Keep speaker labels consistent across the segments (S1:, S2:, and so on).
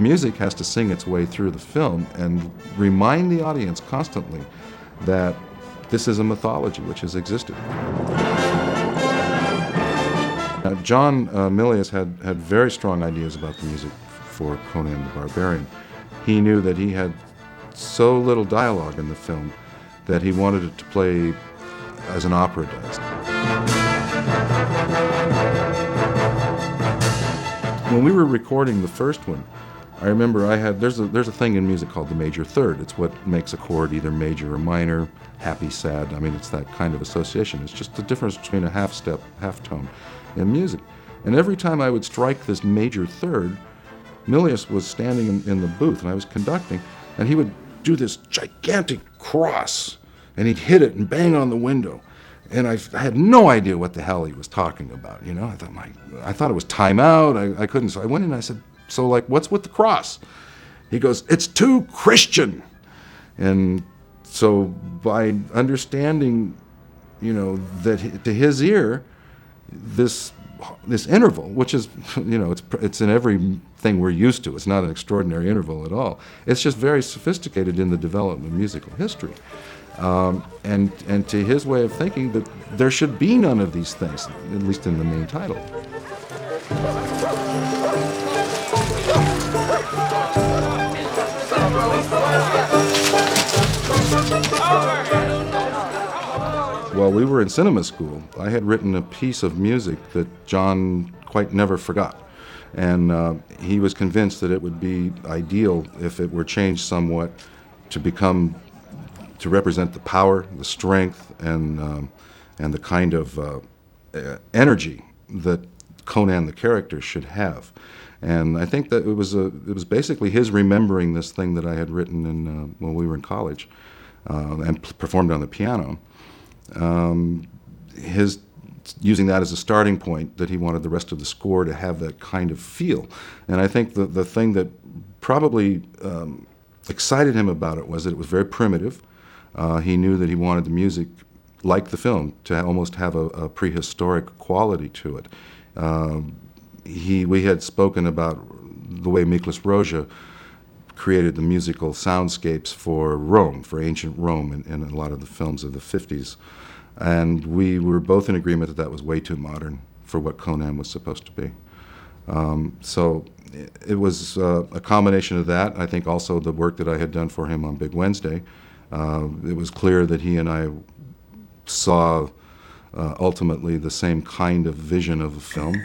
S1: The music has to sing its way through the film and remind the audience constantly that this is a mythology which has existed. John Milius had very strong ideas about the music for Conan the Barbarian. He knew that he had so little dialogue in the film that he wanted it to play as an opera does. When we were recording the first one, I remember there's a thing in music called the major third. It's what makes a chord either major or minor, happy, sad. I mean, it's that kind of association. It's just the difference between a half step, half tone in music. And every time I would strike this major third, Milius was standing in the booth and I was conducting, and he would do this gigantic cross, and he'd hit it and bang on the window. And I had no idea what the hell he was talking about, you know. I thought it was time out. I couldn't. So I went in and I said, so like, what's with the cross? He goes, it's too Christian. And so by understanding, you know, that to his ear, this interval, which is, you know, it's in everything we're used to. It's not an extraordinary interval at all. It's just very sophisticated in the development of musical history. And to his way of thinking, that there should be none of these things, at least in the main title. While we were in cinema school, I had written a piece of music that John quite never forgot. And he was convinced that it would be ideal if it were changed somewhat to represent the power, the strength, and the kind of energy that Conan the character should have. And I think that it was basically his remembering this thing that I had written when we were in college and performed on the piano. His using that as a starting point, that he wanted the rest of the score to have that kind of feel. And I think the thing that probably excited him about it was that it was very primitive. He knew that he wanted the music, like the film, to almost have a prehistoric quality to it. We had spoken about the way Miklos Rozsa created the musical soundscapes for Rome, for ancient Rome, in a lot of the films of the 50s. And we were both in agreement that that was way too modern for what Conan was supposed to be. So it was a combination of that. I think also the work that I had done for him on Big Wednesday. It was clear that he and I saw ultimately the same kind of vision of a film.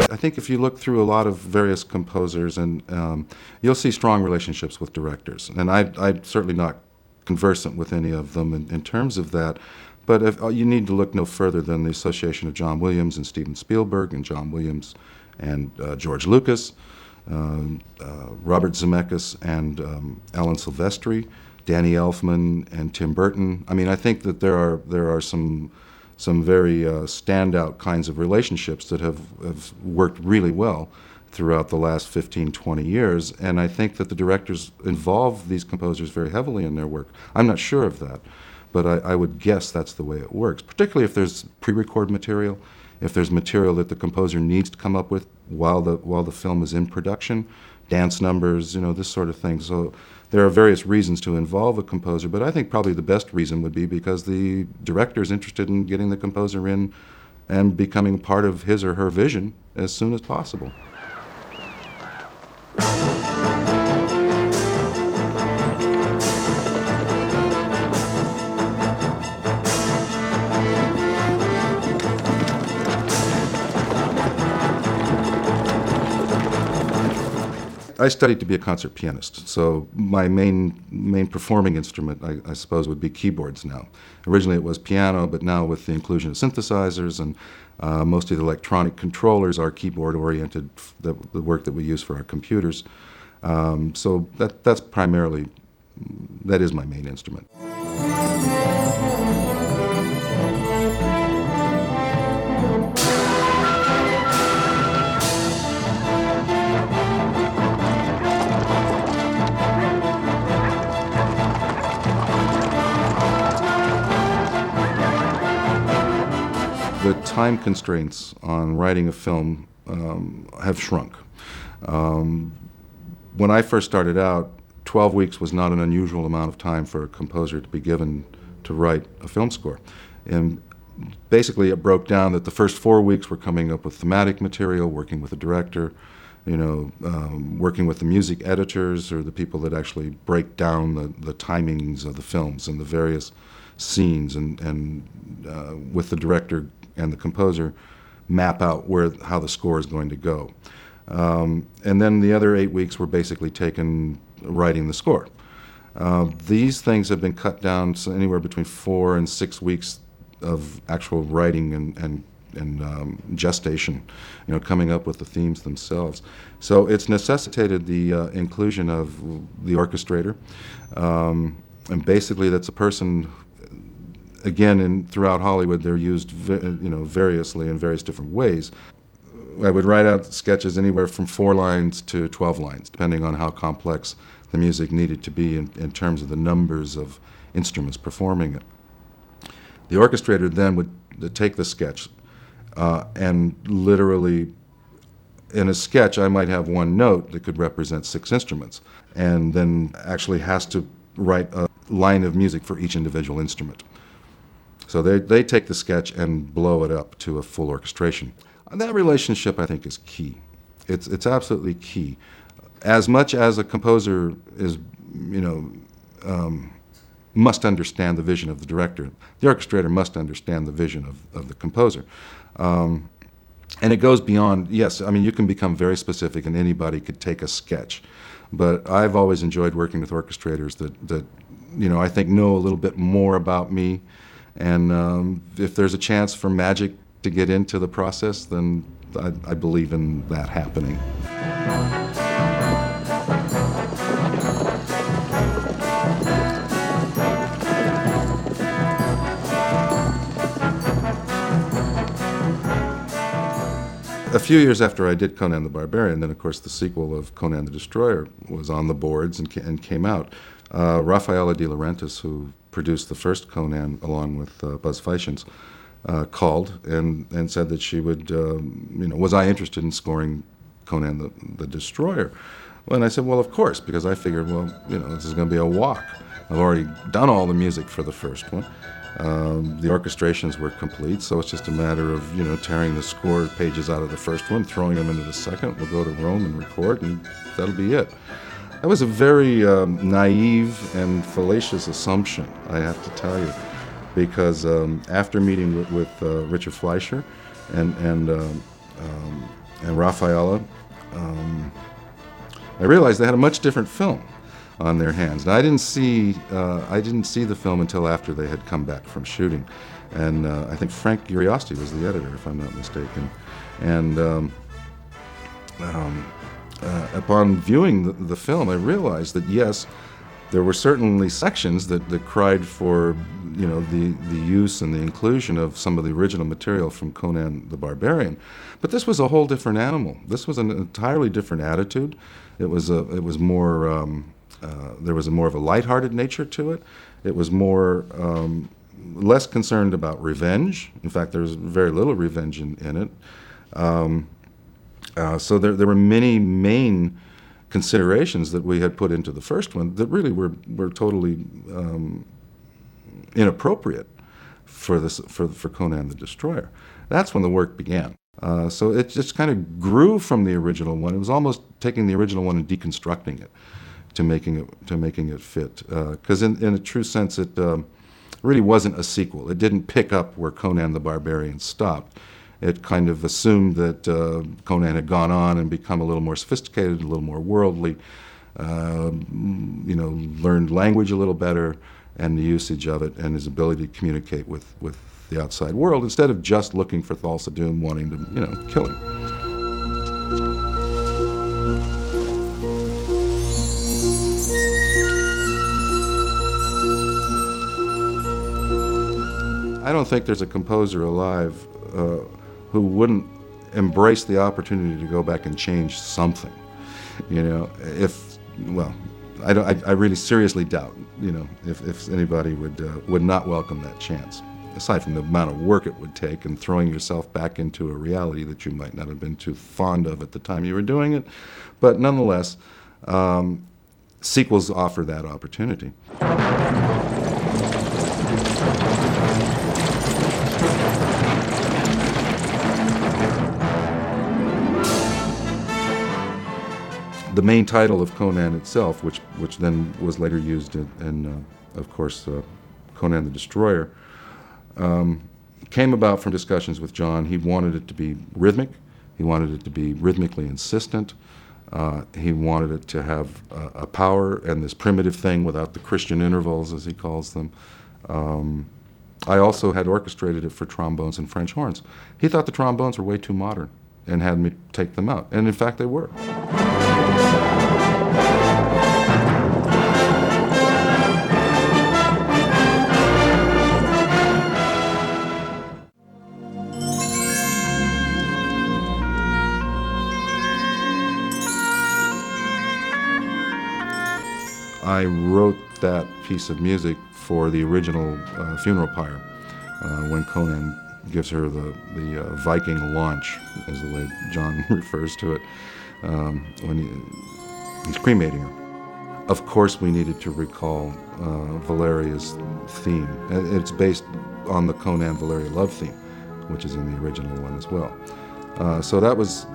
S1: I think if you look through a lot of various composers, and you'll see strong relationships with directors. And I'm certainly not conversant with any of them in terms of that. But you need to look no further than the association of John Williams and Steven Spielberg, and John Williams and George Lucas, Robert Zemeckis and Alan Silvestri, Danny Elfman and Tim Burton. I mean, I think that there are some very standout kinds of relationships that have worked really well throughout the last 15, 20 years. And I think that the directors involve these composers very heavily in their work. I'm not sure of that, but I would guess that's the way it works, particularly if there's pre-record material, if there's material that the composer needs to come up with while the film is in production, dance numbers, this sort of thing. So there are various reasons to involve a composer, but I think probably the best reason would be because the director is interested in getting the composer in and becoming part of his or her vision as soon as possible. I studied to be a concert pianist, so my main performing instrument, I suppose, would be keyboards now. Originally it was piano, but now with the inclusion of synthesizers and most of the electronic controllers are keyboard-oriented, the work that we use for our computers. So that is my main instrument. the time constraints on writing a film have shrunk. When I first started out, 12 weeks was not an unusual amount of time for a composer to be given to write a film score. And basically it broke down that the first 4 weeks were coming up with thematic material, working with the director, working with the music editors or the people that actually break down the timings of the films and the various scenes, and with the director and the composer map out how the score is going to go. And then the other 8 weeks were basically taken writing the score. These things have been cut down to anywhere between 4 and 6 weeks of actual writing and gestation, coming up with the themes themselves. So it's necessitated the inclusion of the orchestrator, and basically that's a person. Again, throughout Hollywood, they're used, variously in various different ways. I would write out sketches anywhere from 4 lines to 12 lines, depending on how complex the music needed to be in terms of the numbers of instruments performing it. The orchestrator then would take the sketch and literally, in a sketch, I might have one note that could represent 6 instruments, and then actually has to write a line of music for each individual instrument. So they take the sketch and blow it up to a full orchestration. And that relationship, I think, is key. It's absolutely key. As much as a composer is, must understand the vision of the director, the orchestrator must understand the vision of the composer. And it goes beyond, yes, you can become very specific and anybody could take a sketch. But I've always enjoyed working with orchestrators that I think know a little bit more about me. And if there's a chance for magic to get into the process, then I believe in that happening. A few years after I did Conan the Barbarian, then of course the sequel of Conan the Destroyer was on the boards and came out. Raffaella De Laurentiis, who produced the first Conan along with Buzz Feitshans, called and said that she would, was I interested in scoring Conan the Destroyer? Well, and I said, well, of course, because I figured, this is going to be a walk. I've already done all the music for the first one. The orchestrations were complete, so it's just a matter of, tearing the score pages out of the first one, throwing them into the second. We'll go to Rome and record, and that'll be it. That was a very naive and fallacious assumption, I have to tell you, because after meeting with Richard Fleischer and Raffaella, I realized they had a much different film on their hands. Now, I didn't see the film until after they had come back from shooting, and I think Frank Uriosti was the editor, if I'm not mistaken. And upon viewing the film, I realized that yes, there were certainly sections that cried for the use and the inclusion of some of the original material from Conan the Barbarian, but this was a whole different animal. This was an entirely different attitude. It was more. There was more of a lighthearted nature to it. It was more less concerned about revenge. In fact, there was very little revenge in it. So there were many main considerations that we had put into the first one that really were totally inappropriate for Conan the Destroyer. That's when the work began. So it just kind of grew from the original one. It was almost taking the original one and deconstructing it to making it fit. Because in a true sense, it really wasn't a sequel. It didn't pick up where Conan the Barbarian stopped. It kind of assumed that Conan had gone on and become a little more sophisticated, a little more worldly, learned language a little better, and the usage of it, and his ability to communicate with the outside world, instead of just looking for Thulsa Doom wanting to, kill him. I don't think there's a composer alive who wouldn't embrace the opportunity to go back and change something. I really seriously doubt, if anybody would not welcome that chance. aside from the amount of work it would take and throwing yourself back into a reality that you might not have been too fond of at the time you were doing it. But nonetheless, sequels offer that opportunity. The main title of Conan itself, which then was later used in of course, Conan the Destroyer, came about from discussions with John. He wanted it to be rhythmic. He wanted it to be rhythmically insistent. He wanted it to have a power and this primitive thing without the Christian intervals, as he calls them. I also had orchestrated it for trombones and French horns. He thought the trombones were way too modern and had me take them out. And in fact, they were. I wrote that piece of music for the original funeral pyre when Conan gives her the Viking launch, is the way John refers to it, when he's cremating her. Of course, we needed to recall Valeria's theme. It's based on the Conan-Valeria love theme, which is in the original one as well. So that was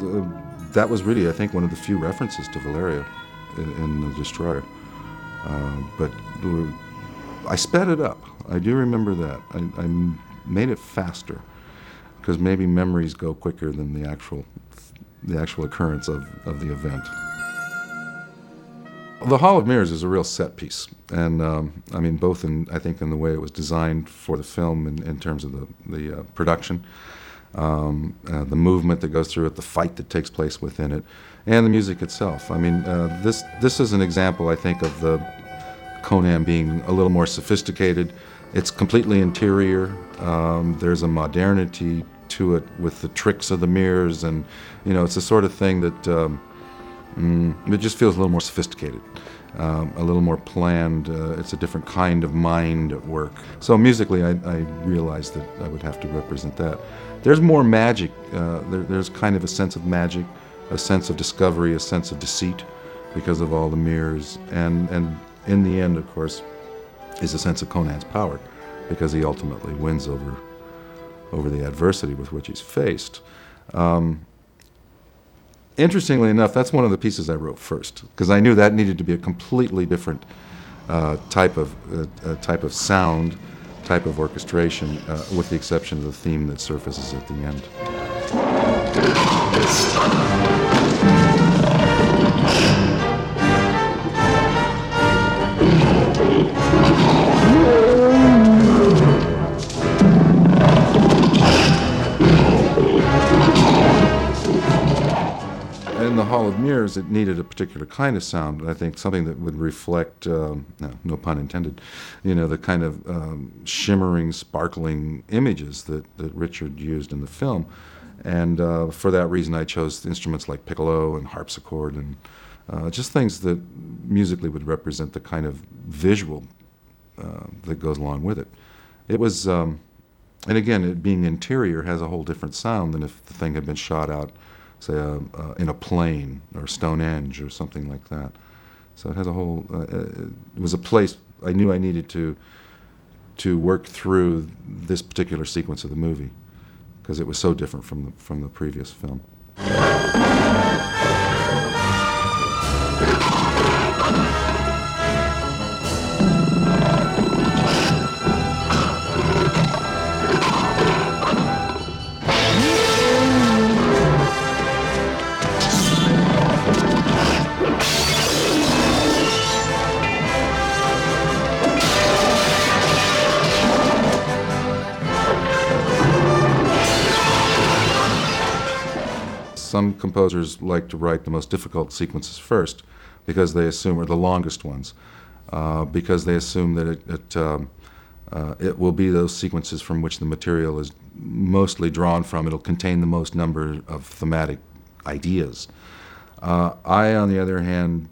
S1: really, I think, one of the few references to Valeria in The Destroyer. But I sped it up. I do remember that. I made it faster because maybe memories go quicker than the actual occurrence of the event. The Hall of Mirrors is a real set piece, and I mean both I think in the way it was designed for the film in terms of the production, the movement that goes through it, the fight that takes place within it, and the music itself. I mean, this is an example, I think, of the Conan being a little more sophisticated. It's completely interior. There's a modernity to it with the tricks of the mirrors, and it's the sort of thing that it just feels a little more sophisticated, a little more planned. It's a different kind of mind at work. So musically, I realized that I would have to represent that. There's more magic. There's kind of a sense of magic, a sense of discovery, a sense of deceit because of all the mirrors. And in the end, of course, is a sense of Conan's power because he ultimately wins over the adversity with which he's faced. Interestingly enough, that's one of the pieces I wrote first because I knew that needed to be a completely different type of sound, type of orchestration, with the exception of the theme that surfaces at the end. In the Hall of Mirrors, it needed a particular kind of sound. I think something that would reflect, no pun intended, the kind of shimmering, sparkling images that Richard used in the film. And for that reason, I chose instruments like piccolo and harpsichord and just things that musically would represent the kind of visual that goes along with it. It was, and again, it being interior has a whole different sound than if the thing had been shot out, say, in a plane or Stonehenge or something like that. So it has a whole, it was a place I knew I needed to work through this particular sequence of the movie because it was so different from the previous film. Some composers like to write the most difficult sequences first because they assume, or the longest ones, because they assume that it will be those sequences from which the material is mostly drawn from. It'll contain the most number of thematic ideas. I, on the other hand,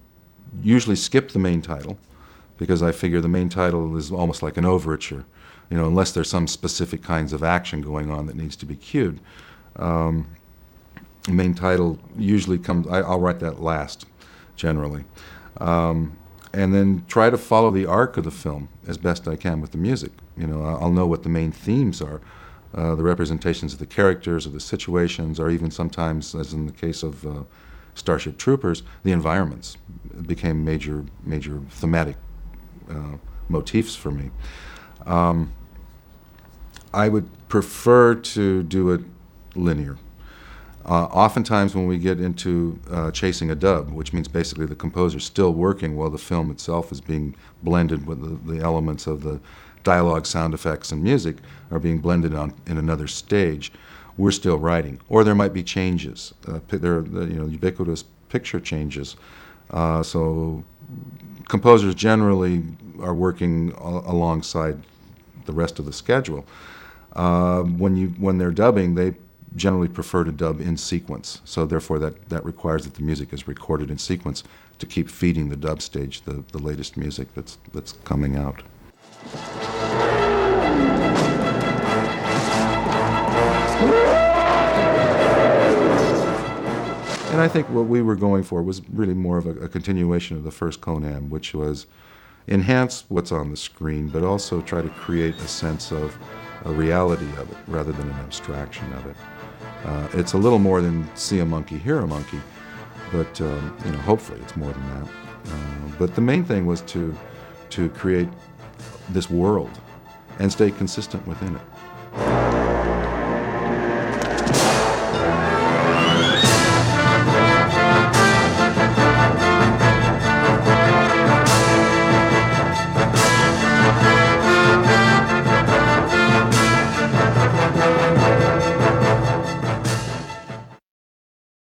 S1: usually skip the main title because I figure the main title is almost like an overture. unless there's some specific kinds of action going on that needs to be cued. The main title usually comes, I'll write that last, generally. And then try to follow the arc of the film as best I can with the music. I'll know what the main themes are, the representations of the characters or the situations, or even sometimes, as in the case of Starship Troopers, the environments became major thematic motifs for me. I would prefer to do it linear. Oftentimes when we get into chasing a dub, which means basically the composer's still working while the film itself is being blended with the elements of the dialogue, sound effects, and music are being blended on in another stage, we're still writing. Or there might be changes. There are ubiquitous picture changes. So composers generally are working alongside the rest of the schedule. When they're dubbing, they generally prefer to dub in sequence. So therefore that requires that the music is recorded in sequence to keep feeding the dub stage the latest music that's coming out. And I think what we were going for was really more of a continuation of the first Conan, which was enhance what's on the screen, but also try to create a sense of a reality of it rather than an abstraction of it. It's a little more than see a monkey, hear a monkey, but hopefully it's more than that. But the main thing was to create this world and stay consistent within it.